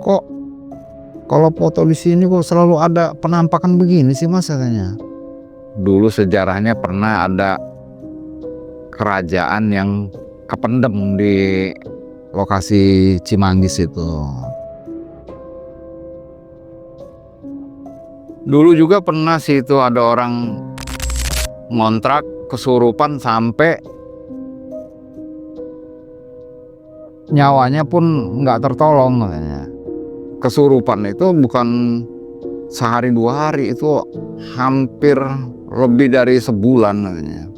kok kalau foto di sini kok selalu ada penampakan begini sih Mas katanya. Dulu sejarahnya pernah ada kerajaan yang kependem di lokasi Cimanggis itu. Dulu juga pernah sih itu ada orang ngontrak kesurupan sampai nyawanya pun nggak tertolong katanya. Kesurupan itu bukan sehari 2 hari, itu hampir lebih dari sebulan katanya.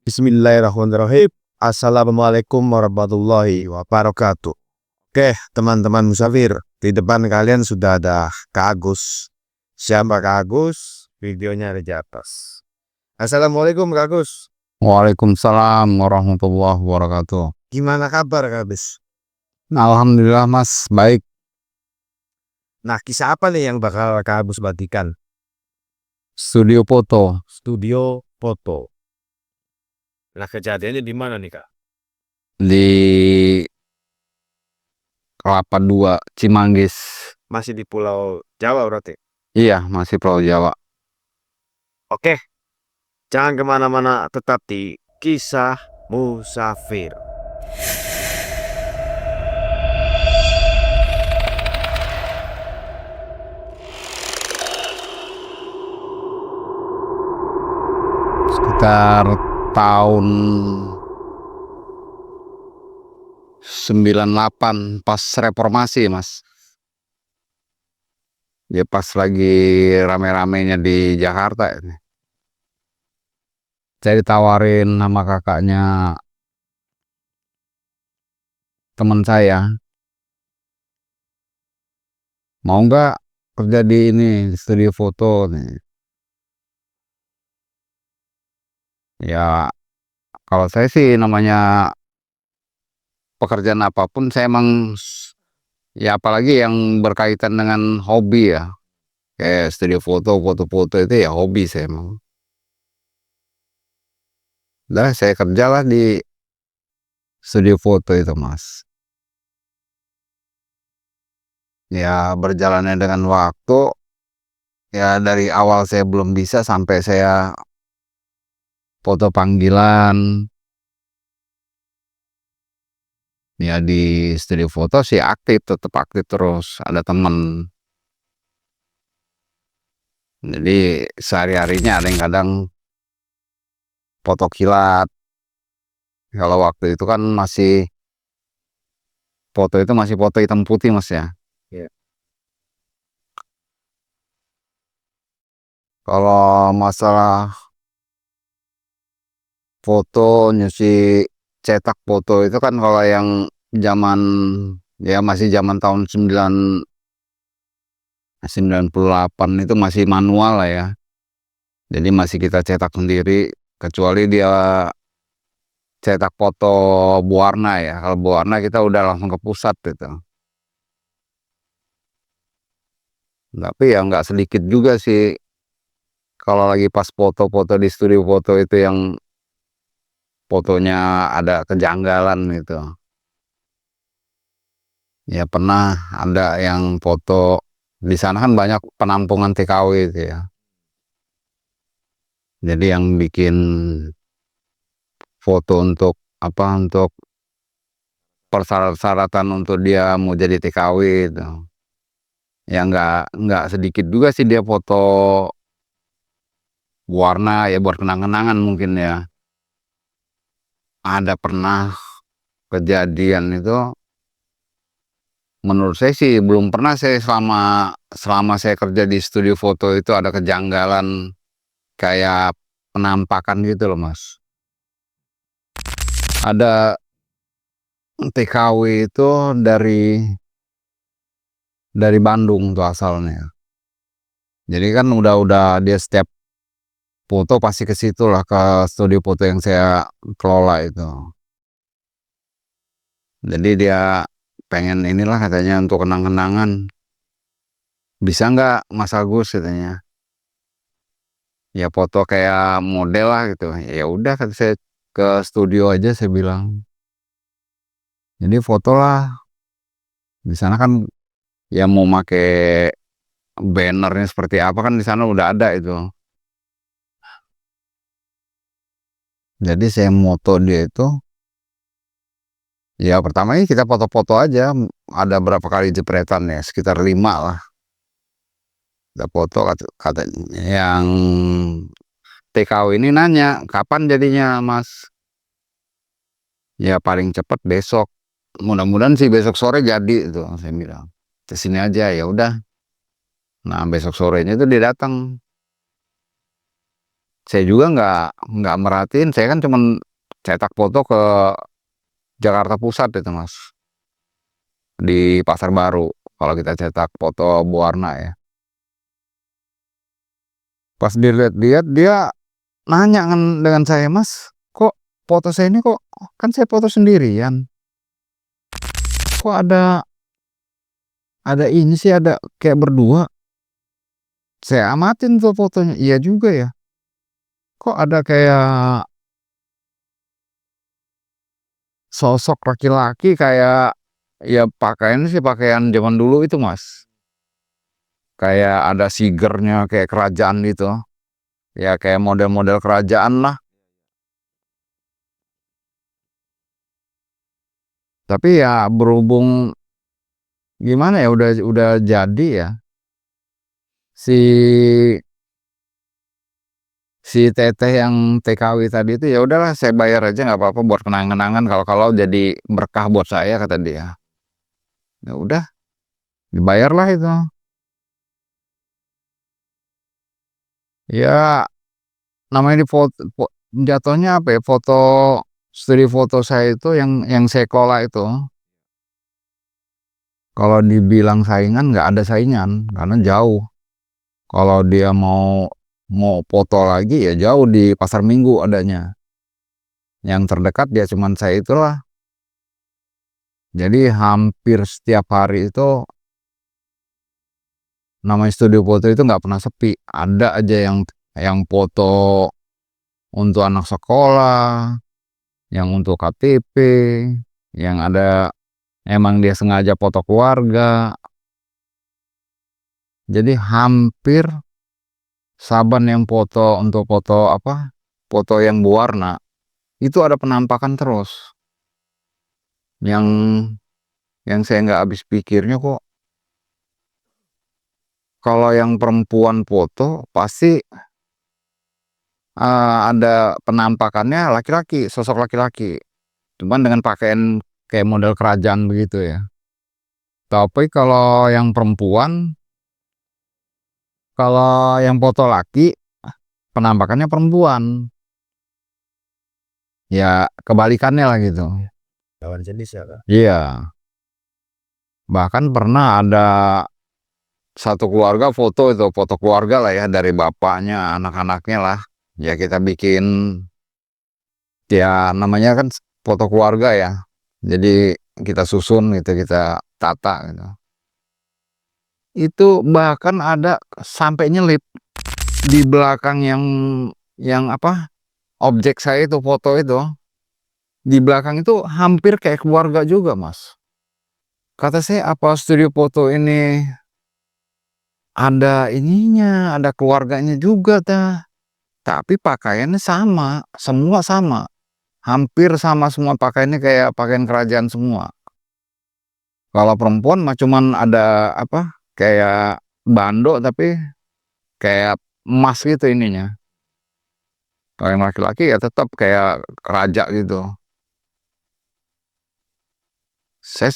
Bismillahirrahmanirrahim. Assalamualaikum warahmatullahi wabarakatuh. Oke, teman-teman musafir, di depan kalian sudah ada Kak Agus. Siapa Kak Agus? Videonya ada di atas. Assalamualaikum Kak Agus. Waalaikumsalam warahmatullahi wabarakatuh. Gimana kabar Kak Agus? Alhamdulillah Mas, baik. Nah, kisah apa nih yang bakal Kak Agus bagikan? Studio foto. Studio foto. Nah, kejadiannya di mana nih Kak? Di Kelapa II, Cimanggis. Masih di Pulau Jawa berarti? Iya, masih Pulau Jawa. Oke, jangan kemana-mana, tetap di Kisah Musafir. Sekitar tahun 98 pas reformasi Mas. Ya pas lagi rame-ramenya di Jakarta ini. Saya ditawarin sama kakaknya teman saya, mau nggak kerja di ini, di studio foto nih. Ya kalau saya sih namanya pekerjaan apapun saya emang ya, apalagi yang berkaitan dengan hobi ya, kayak studio foto, foto-foto itu ya hobi saya emang. Udah saya kerjalah di studio foto itu Mas. Ya berjalannya dengan waktu, ya dari awal saya belum bisa sampai saya foto panggilan. Ya di studio foto sih aktif, tetap aktif terus, ada temen. Jadi sehari-harinya ada yang kadang foto kilat. Kalau waktu itu kan masih foto itu masih foto hitam putih Mas ya. Iya. Kalau masalah foto nyuci cetak foto itu kan kalau yang zaman ya masih zaman tahun 98 itu masih manual lah ya. Jadi masih kita cetak sendiri, kecuali dia cetak foto berwarna ya. Kalau berwarna kita udah langsung ke pusat gitu. Tapi ya nggak sedikit juga sih kalau lagi pas foto-foto di studio foto itu yang fotonya ada kejanggalan gitu. Ya pernah ada yang foto di sana kan banyak penampungan TKW itu ya. Jadi yang bikin foto untuk apa, untuk persyaratan untuk dia mau jadi TKW itu. Ya nggak sedikit juga sih dia foto warna ya buat kenang-kenangan mungkin ya. Ada pernah kejadian itu, menurut saya sih belum pernah saya selama saya kerja di studio foto itu ada kejanggalan kayak penampakan gitu loh Mas. Ada TKW itu dari Bandung tuh asalnya. Jadi kan udah dia setiap foto pasti ke situ lah, ke studio foto yang saya kelola itu. Jadi dia pengen inilah katanya untuk kenang-kenangan. Bisa nggak Mas Agus katanya. Ya foto kayak model lah gitu. Ya udah kata saya, ke studio aja saya bilang. Jadi fotolah Di sana kan ya mau make bannernya seperti apa kan di sana udah ada itu. Jadi saya moto dia itu, ya pertamanya kita foto-foto aja, ada berapa kali jepretan ya, sekitar 5 lah. Kita foto kata yang TKW ini nanya, "Kapan jadinya, Mas?" Ya paling cepat besok. Mudah-mudahan sih besok sore jadi itu, saya bilang. Ke sini aja, ya udah. Nah, besok sorenya itu dia datang. Saya juga nggak merhatiin, saya kan cuman cetak foto ke Jakarta Pusat itu, Mas. Di Pasar Baru kalau kita cetak foto berwarna ya. Pas dilihat-lihat dia nanya dengan saya, "Mas, kok foto saya ini kok kan saya foto sendirian. Kok ada ini sih, ada kayak berdua." Saya amatin tuh fotonya, iya juga ya. Kok ada kayak sosok laki-laki kayak ya pakaian sih pakaian zaman dulu itu, Mas. Kayak ada sigernya kayak kerajaan gitu. Ya kayak model-model kerajaan lah. Tapi ya berhubung gimana ya udah jadi ya. Si si teteh yang TKW tadi itu, ya udahlah saya bayar aja nggak apa-apa buat kenang-kenangan kalau jadi berkah buat saya kata dia. Ya udah, dibayarlah itu. Ya namanya di foto jatuhnya apa ya, studi foto saya itu yang saya kelola itu, kalau dibilang saingan nggak ada saingan karena jauh. Kalau dia mau foto lagi ya jauh di Pasar Minggu adanya. Yang terdekat ya cuman saya itulah. Jadi hampir setiap hari itu namanya studio foto itu nggak pernah sepi. Ada aja yang foto untuk anak sekolah, yang untuk KTP, yang ada emang dia sengaja foto keluarga. Jadi hampir saban yang foto untuk foto apa, foto yang berwarna, itu ada penampakan terus. Yang saya nggak habis pikirnya kok, kalau yang perempuan foto pasti ada penampakannya laki-laki, sosok laki-laki. Cuman dengan pakaian kayak model kerajaan begitu ya. Tapi kalau yang perempuan, kalau yang foto laki, penampakannya perempuan. Ya kebalikannya lah gitu. Lawan jenis ya, Kak? Iya. Bahkan pernah ada satu keluarga foto itu, foto keluarga lah ya, dari bapaknya, anak-anaknya lah. Ya kita bikin, ya namanya kan foto keluarga ya. Jadi kita susun gitu, kita tata gitu. Itu bahkan ada sampai nyelip di belakang yang apa, objek saya itu, foto itu. Di belakang itu hampir kayak keluarga juga, Mas. Kata saya, apa studio foto ini ada ininya, ada keluarganya juga tapi pakaiannya sama, semua sama. Hampir sama semua pakaiannya kayak pakaian kerajaan semua. Kalau perempuan mah cuman ada apa, kayak bando tapi kayak emas gitu ininya. Kalau yang laki-laki ya tetap kayak raja gitu. Saya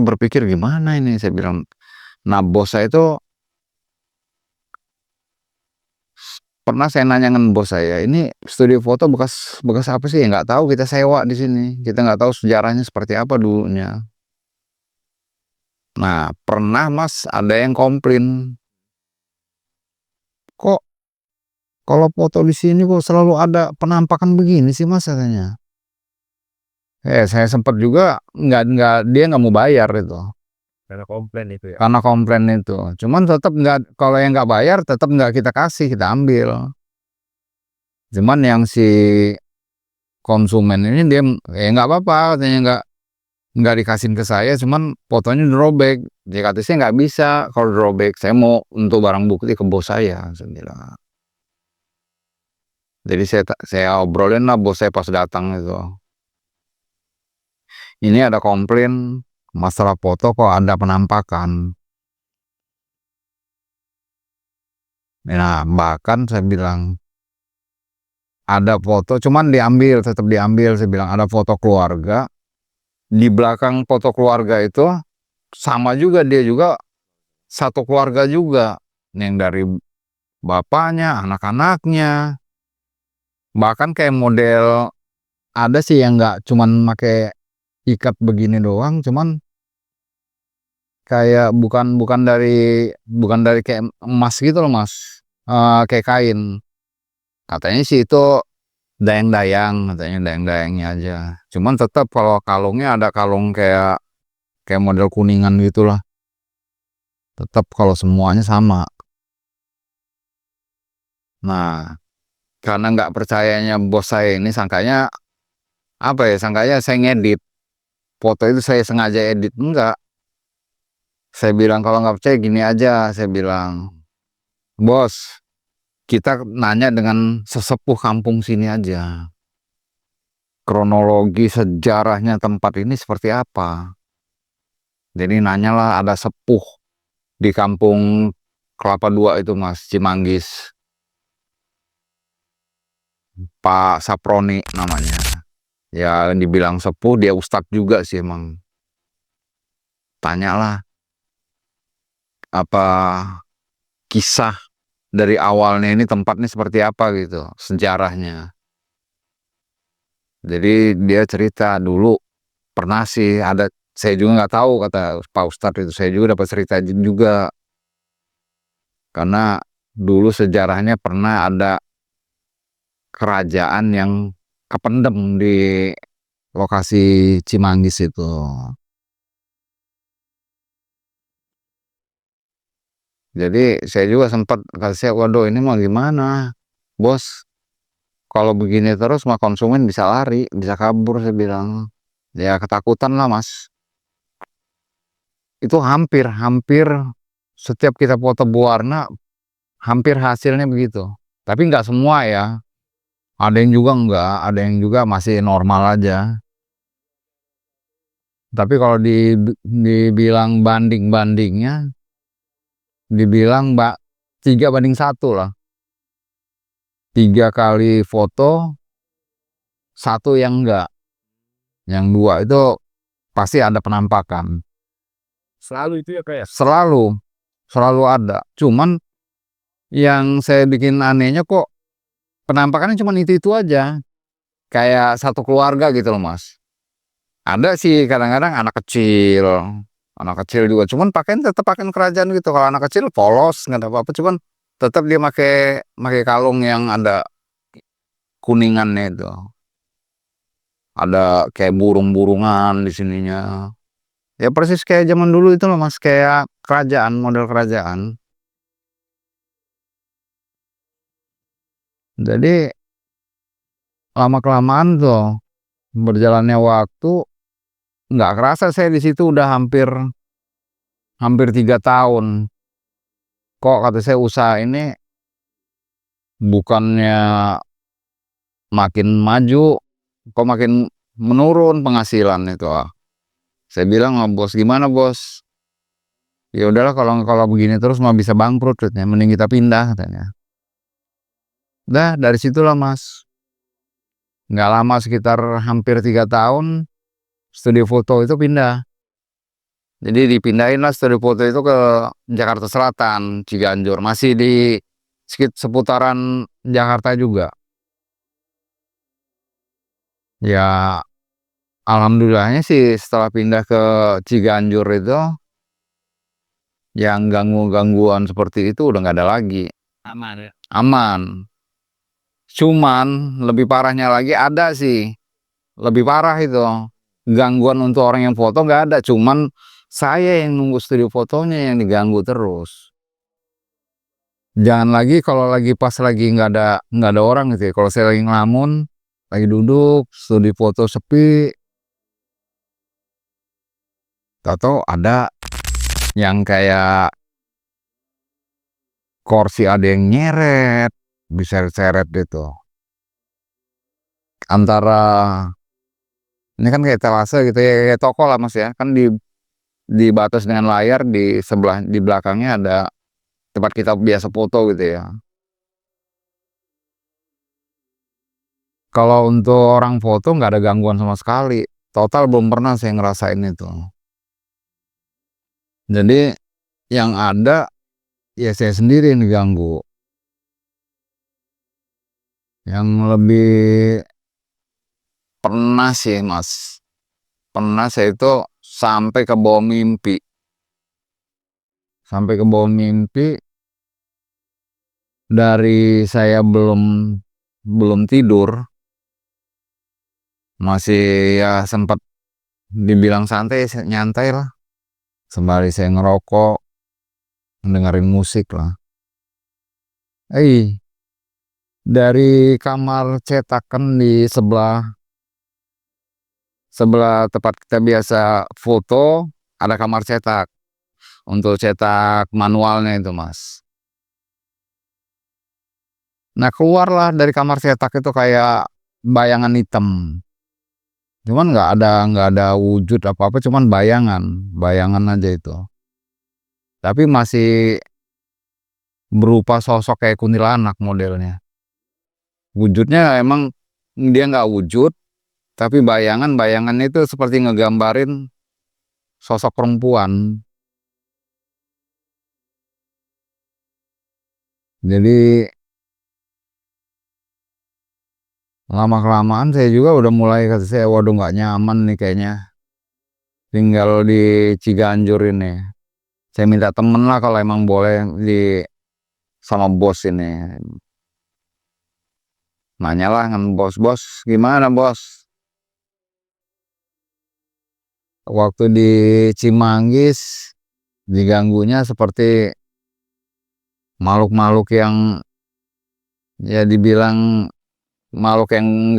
berpikir gimana ini, saya bilang. Nah, bos saya itu pernah saya nanya dengan bos saya, "Ini studio foto bekas bekas apa sih?" Ya nggak tahu, kita sewa di sini. Kita nggak tahu sejarahnya seperti apa dulunya. Nah, pernah Mas ada yang komplain, "Kok kalau foto di sini kok selalu ada penampakan begini sih, Mas?" katanya. Saya sempet juga dia nggak mau bayar itu, Karena komplain itu ya? karena komplain itu. Cuman tetap nggak, kalau yang nggak bayar tetap nggak kita kasih, kita ambil. Cuman yang si konsumen ini dia, "Ya nggak apa-apa," katanya, nggak dikasihin ke saya, cuman fotonya dirobek. Dia kata, "Saya nggak bisa kalau dirobek, saya mau untuk barang bukti ke bos saya," saya bilang. Jadi saya obrolin lah bos saya pas datang itu. Ini ada komplain masalah foto kok ada penampakan. Nah, bahkan saya bilang, "Ada foto cuman diambil, tetap diambil," saya bilang, "ada foto keluarga, di belakang foto keluarga itu sama juga, dia juga satu keluarga juga, yang dari bapaknya, anak-anaknya, bahkan kayak model ada sih yang nggak cuman make ikat begini doang, cuman kayak bukan dari kayak emas gitu loh, Mas, kayak kain." Katanya sih itu dayang-dayang, katanya dayang-dayangnya aja. Cuman tetap kalau kalungnya ada kalung kayak kayak model kuningan gitulah. Tetap kalau semuanya sama. Nah, karena nggak percayanya bos saya ini sangkanya apa ya, sangkanya saya ngedit. Foto itu saya sengaja edit, enggak. Saya bilang, "Kalau nggak percaya gini aja," saya bilang, "Bos, kita nanya dengan sesepuh kampung sini aja. Kronologi sejarahnya tempat ini seperti apa." Jadi nanyalah ada sepuh di kampung Kelapa II itu, Mas, Cimanggis. Pak Saproni namanya. Ya dibilang sepuh, dia ustadz juga sih emang. Tanyalah apa kisah dari awalnya ini tempatnya seperti apa gitu, sejarahnya. Jadi dia cerita dulu pernah sih ada, saya juga nggak tahu kata Pak Ustadz itu, saya juga dapat cerita juga. Karena dulu sejarahnya pernah ada kerajaan yang kependem di lokasi Cimanggis itu. Jadi saya juga sempat kasih, "Waduh ini mau gimana, Bos? Kalau begini terus mah konsumen bisa lari, bisa kabur," saya bilang. Ya ketakutan lah, Mas. Itu hampir setiap kita foto berwarna, hampir hasilnya begitu. Tapi nggak semua ya. Ada yang juga enggak, ada yang juga masih normal aja. Tapi kalau dibilang banding-bandingnya, dibilang 3:1 lah. 3 kali foto, 1 yang enggak. Yang 2 itu pasti ada penampakan. Selalu itu ya, Kak, ya? Selalu ada. Cuman yang saya bikin anehnya kok penampakannya cuman itu-itu aja. Kayak satu keluarga gitu loh, Mas. Ada sih kadang-kadang anak kecil juga, cuman pakaian tetap pakaian kerajaan gitu. Kalau anak kecil polos, nggak ada apa-apa, cuman tetap dia make kalung yang ada kuningannya itu. Ada kayak burung-burungan di sininya. Ya persis kayak zaman dulu itu loh, Mas, kayak kerajaan, model kerajaan. Jadi lama-kelamaan tuh berjalannya waktu, nggak kerasa saya di situ udah hampir 3 tahun. Kok kata saya usaha ini bukannya makin maju, kok makin menurun penghasilan itu. Saya bilang sama bos, "Gimana bos? Ya udahlah kalau begini terus mah bisa bangkrut," katanya, "mending kita pindah," katanya. Dah dari situlah, Mas, nggak lama sekitar hampir 3 tahun, studio foto itu pindah. Jadi dipindahin lah studio foto itu ke Jakarta Selatan, Ciganjur, masih di seputaran Jakarta juga. Ya alhamdulillahnya sih setelah pindah ke Ciganjur itu, yang gangguan seperti itu udah nggak ada lagi. Aman ya? Aman. Cuman lebih parahnya lagi ada sih, lebih parah itu. Gangguan untuk orang yang foto nggak ada, cuman saya yang nunggu studio fotonya yang diganggu terus. Jangan lagi kalau pas lagi nggak ada orang gitu ya, kalau saya lagi ngelamun, lagi duduk, studio foto sepi, tahu-tahu ada yang kayak kursi ada yang nyeret, diseret-seret gitu. Antara ini kan kayak etalase gitu ya, kayak toko lah Mas ya, kan dibatas dengan layar, di belakangnya ada tempat kita biasa foto gitu ya. Kalau untuk orang foto nggak ada gangguan sama sekali, total belum pernah saya ngerasain itu. Jadi yang ada ya saya sendiri yang diganggu. Yang lebih pernah sih Mas, pernah saya itu sampai ke bawah mimpi. Sampai ke bawah mimpi, dari saya belum tidur, masih ya sempat dibilang santai, nyantai lah, sembari saya ngerokok, dengerin musik lah. Dari kamar cetakan di sebelah tempat kita biasa foto, ada kamar cetak untuk cetak manualnya itu Mas. Nah keluarlah dari kamar cetak itu kayak bayangan hitam, cuman nggak ada wujud apa-apa, cuman bayangan aja itu, tapi masih berupa sosok kayak kuntilanak modelnya. Wujudnya emang dia nggak wujud, tapi bayangan itu seperti ngegambarin sosok perempuan. Jadi lama-kelamaan saya juga udah mulai, kata saya, waduh nggak nyaman nih kayaknya tinggal di Ciganjur ini. Saya minta temen lah kalau emang boleh sama bos ini. Nanyalah dengan bos, gimana bos? Waktu di Cimanggis diganggunya seperti makhluk-makhluk yang ya dibilang makhluk yang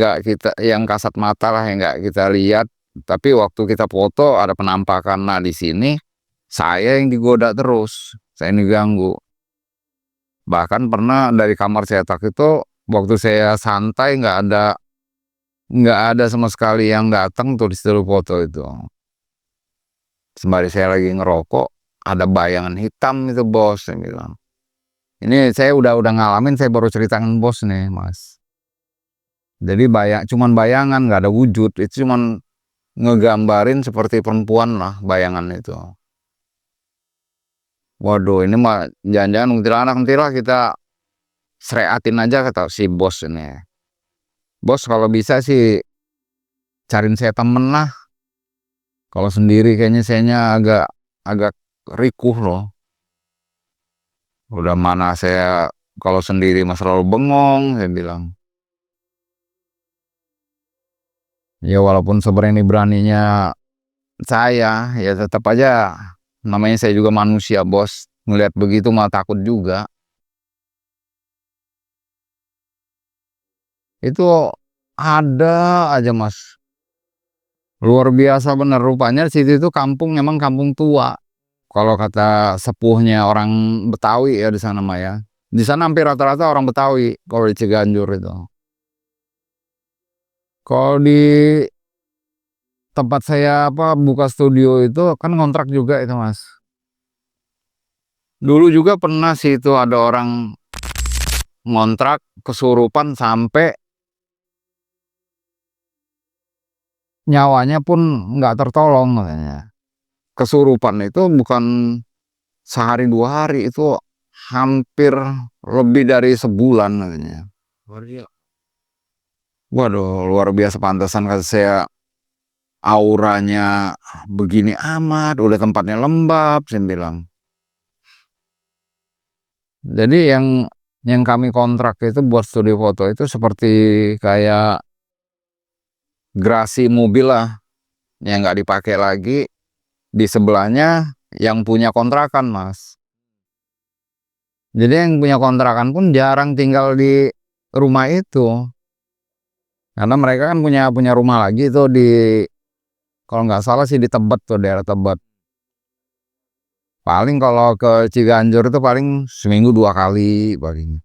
yang kasat mata lah, yang nggak kita lihat, tapi waktu kita foto ada penampakan. Nah di sini saya yang digoda terus, saya yang diganggu. Bahkan pernah dari kamar cetak itu waktu saya santai, nggak ada sama sekali yang datang tuh di seluruh foto itu. Sembari saya lagi ngerokok, ada bayangan hitam itu bos, saya bilang. Ini saya udah ngalamin, saya baru ceritakan bos nih Mas. Jadi cuman bayangan, nggak ada wujud, itu cuman ngegambarin seperti perempuan lah bayangan itu. Waduh ini mah jangan-jangan kuntilanak, kita sereatin aja, kata si bos ini. Bos kalau bisa sih cariin saya temen lah. Kalau sendiri kayaknya sayanya agak rikuh loh. Udah mana saya kalau sendiri mah selalu bengong, saya bilang. Ya walaupun seberani-beraninya saya, ya tetap aja namanya saya juga manusia bos. Ngelihat begitu mah takut juga. Itu ada aja Mas. Luar biasa bener, rupanya situ itu kampung, emang kampung tua. Kalau kata sepuhnya orang Betawi ya di sana mah ya. Di sana hampir rata-rata orang Betawi kalau di Ciganjur itu. Kalau di tempat saya buka studio itu kan ngontrak juga itu Mas. Dulu juga pernah sih itu ada orang ngontrak kesurupan sampai nyawanya pun nggak tertolong katanya. Kesurupan itu bukan sehari 2 hari, itu hampir lebih dari sebulan katanya. Waduh luar biasa, pantesan kata saya auranya begini amat, udah tempatnya lembab, saya bilang. Jadi yang kami kontrak itu buat studio foto itu seperti kayak garasi mobil lah, yang nggak dipakai lagi, di sebelahnya yang punya kontrakan Mas. Jadi yang punya kontrakan pun jarang tinggal di rumah itu, karena mereka kan punya rumah lagi tuh kalau nggak salah sih di Tebet tuh, daerah Tebet. Paling kalau ke Ciganjur itu paling seminggu 2 kali paling.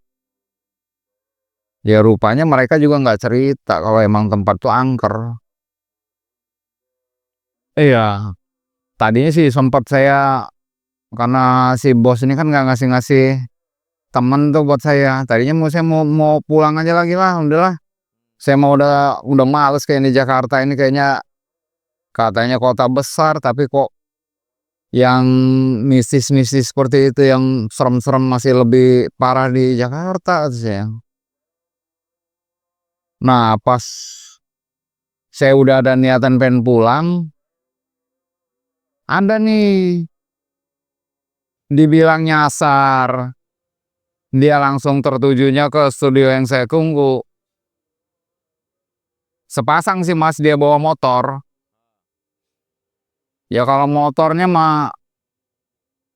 Ya rupanya mereka juga nggak cerita kalau emang tempat tuh angker. Iya, tadinya sih sempet saya karena si bos ini kan nggak ngasih-ngasih temen tuh buat saya. Tadinya saya mau mau pulang aja lagi lah, udahlah. Saya mau udah males kayak di Jakarta ini kayaknya katanya kota besar tapi kok yang mistis-mistis seperti itu, yang serem-serem masih lebih parah di Jakarta kata saya. Nah, pas saya udah ada niatan pengen pulang, ada nih dibilang nyasar. Dia langsung tertujunya ke studio yang saya tunggu. Sepasang sih Mas dia bawa motor. Ya kalau motornya mah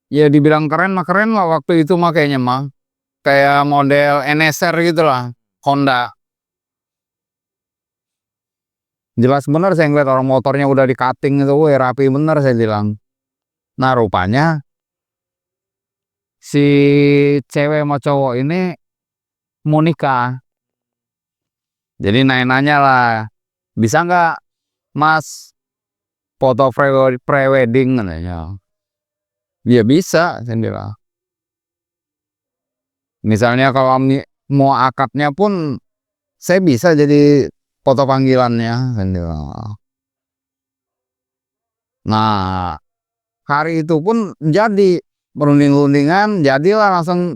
ya dibilang keren mah keren lah waktu itu mah kayaknya mah. Kayak model NSR gitu lah, Honda. Jelas bener saya ngeliat orang motornya udah di-cutting itu, weh rapi bener saya bilang. Nah rupanya si cewek sama cowok ini mau nikah. Jadi nanya-nanya lah, bisa nggak Mas foto pre-wedding katanya. Ya bisa saya bilang. Misalnya kalau mau akadnya pun saya bisa jadi foto panggilannya saya bilang. Nah, hari itu pun jadi berunding-undingan, jadilah langsung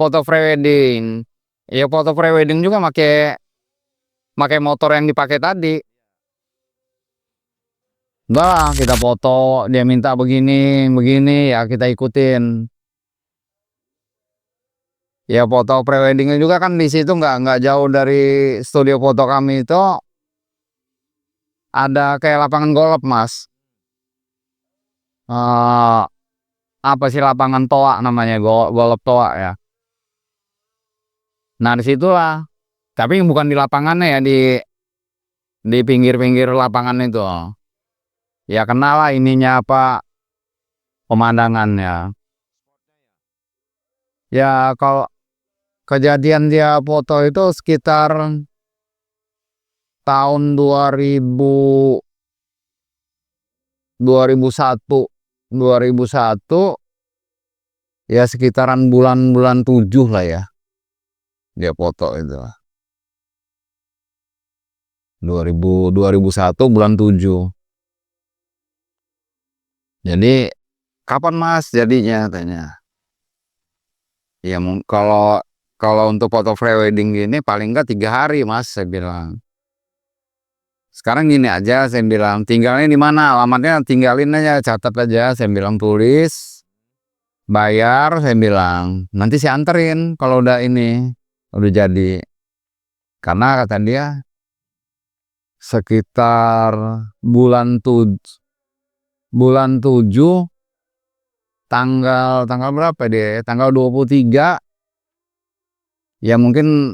foto prewedding. Ya foto prewedding juga make motor yang dipakai tadi. Udah kita foto, dia minta begini, begini ya kita ikutin. Ya foto preweddingnya juga kan di situ nggak jauh dari studio foto kami itu ada kayak lapangan golf Mas. Eh, apa sih lapangan toa namanya, golf toa ya. Nah disitulah, tapi bukan di lapangannya ya, di pinggir-pinggir lapangan itu. Ya kenal lah ininya apa pemandangannya. Ya kalau kejadian dia foto itu sekitar tahun 2001 ya sekitaran bulan 7 lah ya dia foto itu 2001 bulan 7. Jadi kapan Mas jadinya tanya. Ya kalau kalau untuk foto prewedding gini paling enggak 3 hari Mas saya bilang. Sekarang gini aja saya bilang, tinggalnya di mana, alamatnya tinggalin aja, catat aja saya bilang, tulis, bayar saya bilang, nanti saya anterin kalau udah ini udah jadi. Karena kata dia sekitar bulan 7 tanggal berapa dia ya, tanggal 23 ya mungkin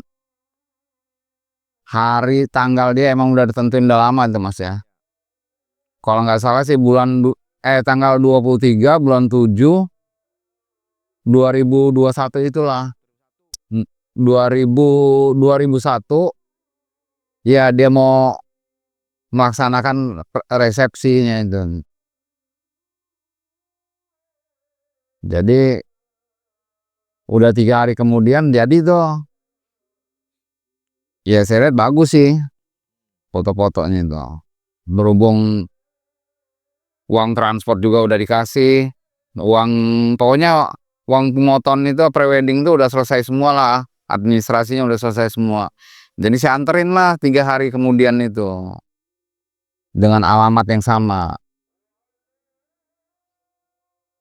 hari tanggal dia emang udah ditentuin udah lama tuh Mas ya. Kalau nggak salah sih tanggal 23 bulan 7 2021 itulah. 2001 ya dia mau melaksanakan resepsinya itu. Jadi udah 3 hari kemudian jadi tuh. Ya saya lihat bagus sih foto-fotonya itu. Berhubung uang transport juga udah dikasih, pokoknya uang pemoton itu prewedding itu udah selesai semua lah, administrasinya udah selesai semua. Jadi saya anterin lah 3 hari kemudian itu dengan alamat yang sama.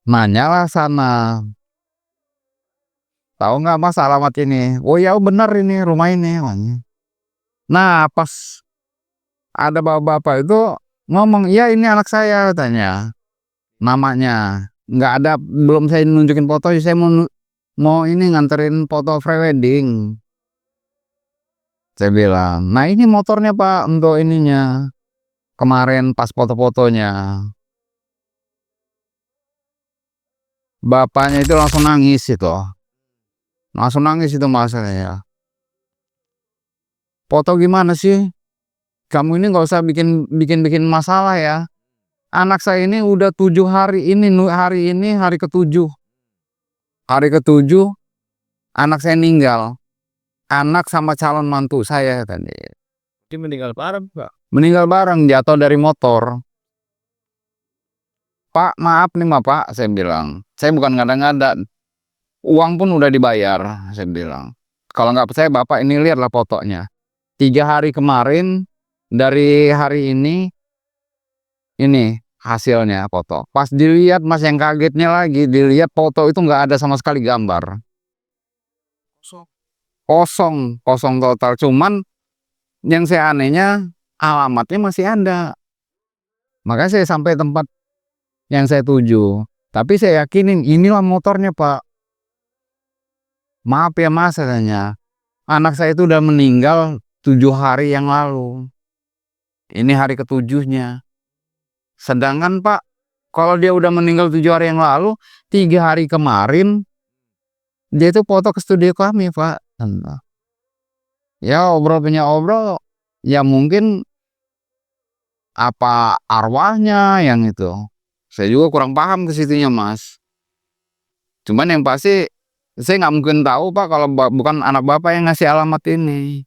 Nanyalah sana, tahu nggak Mas alamat ini? Oh ya bener ini rumah ini. Nah pas ada bapak-bapak itu ngomong, iya ini anak saya katanya, namanya. Nggak ada, belum saya nunjukin foto, saya mau ini nganterin foto prewedding. Saya bilang, nah ini motornya Pak untuk ininya, kemarin pas foto-fotonya. bapaknya itu langsung nangis itu. Langsung nangis itu masalahnya. "Foto gimana sih? Kamu ini nggak usah bikin masalah ya. Anak saya ini udah 7 hari ini, hari ini hari ke-7. Hari ke-7 anak saya meninggal. Anak sama calon mantu saya," katanya. Dia meninggal bareng, Pak. Meninggal bareng, jatuh dari motor. "Pak, maaf nih mah Pak," saya bilang. "Saya bukan ngada-ngada. Uang pun udah dibayar," saya bilang. "Kalau nggak percaya Bapak ini lihatlah fotonya. 3 hari kemarin dari hari ini hasilnya foto." Pas dilihat Mas, yang kagetnya lagi, dilihat foto itu nggak ada sama sekali gambar. Kosong total. Cuman yang saya anehnya alamatnya masih ada. Makanya saya sampai tempat yang saya tuju. Tapi saya yakinin inilah motornya Pak. "Maaf ya Mas," katanya. "Anak saya itu udah meninggal 7 hari yang lalu. Ini hari ke-7-nya. Sedangkan Pak, kalau dia udah meninggal 7 hari yang lalu, 3 hari kemarin dia itu foto ke studio kami Pak." Ya obrol punya obrol, ya mungkin apa arwahnya yang itu. Saya juga kurang paham ke situnya Mas. Cuman yang pasti saya nggak mungkin tahu Pak kalau bukan anak Bapak yang ngasih alamat ini.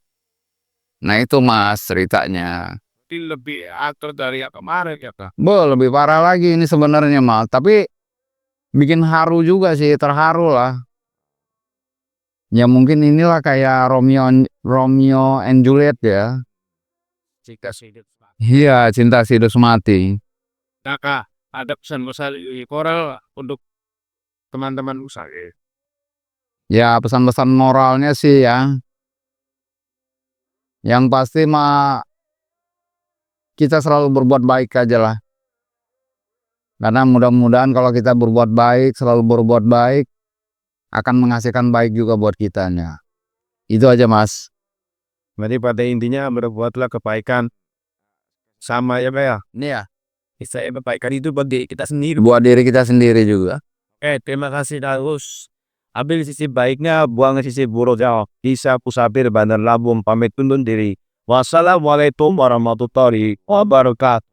Nah itu Mas ceritanya. Jadi lebih atur dari yang kemarin ya, Kak? Lebih parah lagi ini sebenarnya Mas, tapi bikin haru juga sih, terharu lah. Ya mungkin inilah kayak Romeo and Juliet ya. Jika hidup. Iya, cinta hidup semati. Nah, Kak, ada pesan-pesan moral untuk teman-teman usaha. Ya pesan-pesan moralnya sih ya, yang pasti mah kita selalu berbuat baik aja lah. Karena mudah-mudahan kalau kita berbuat baik, selalu berbuat baik, akan menghasilkan baik juga buat kitanya. Itu aja Mas. Berarti pada intinya berbuatlah kebaikan sama ya, Pak ya? Iya. Saya kebaikan itu buat diri kita sendiri. Buat diri kita sendiri juga. Terima kasih Darus. Ambil sisi baiknya, buang sisi buruknya. Isa Pusabir Bandar Lampung pamit undur diri. Wassalamualaikum warahmatullahi wabarakatuh.